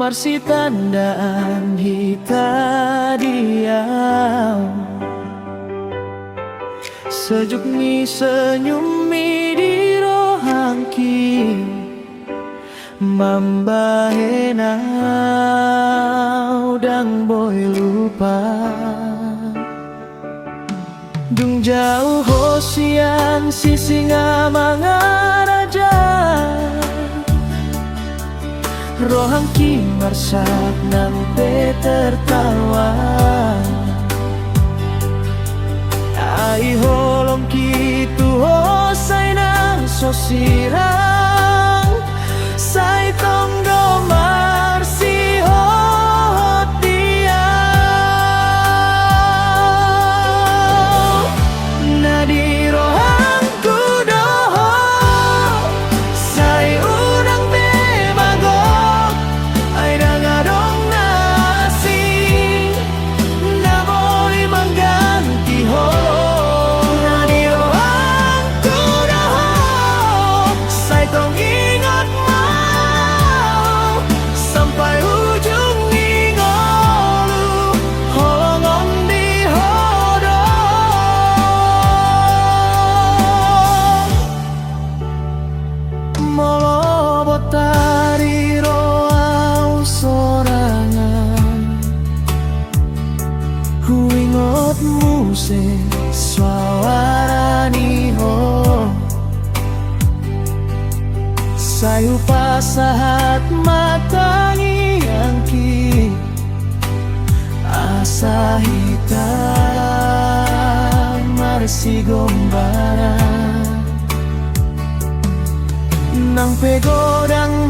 marsi tandaan hita diam. Sejuk ni senyum mi di rohangki mambahenau dang boy lupa. Dung jauh hosian si singa mangaraja, rohangki marsak nampe tertawa. Ai holong kitu hosai nang sosirang, sai tonggo marsi hohot dia. Nadi rohangku doho, sai udang bemagok, ai dangadong nasi, na boy mengganti holo. Nadi rohangku doho, sai tong ingat mau, sampai ujung ingolu, holongon di hodo. Molo botari roau sorangan, huingot muse swawarani ho. Sayu pasahat matangi angki, asa hitam marsi gombara. Nang pegodang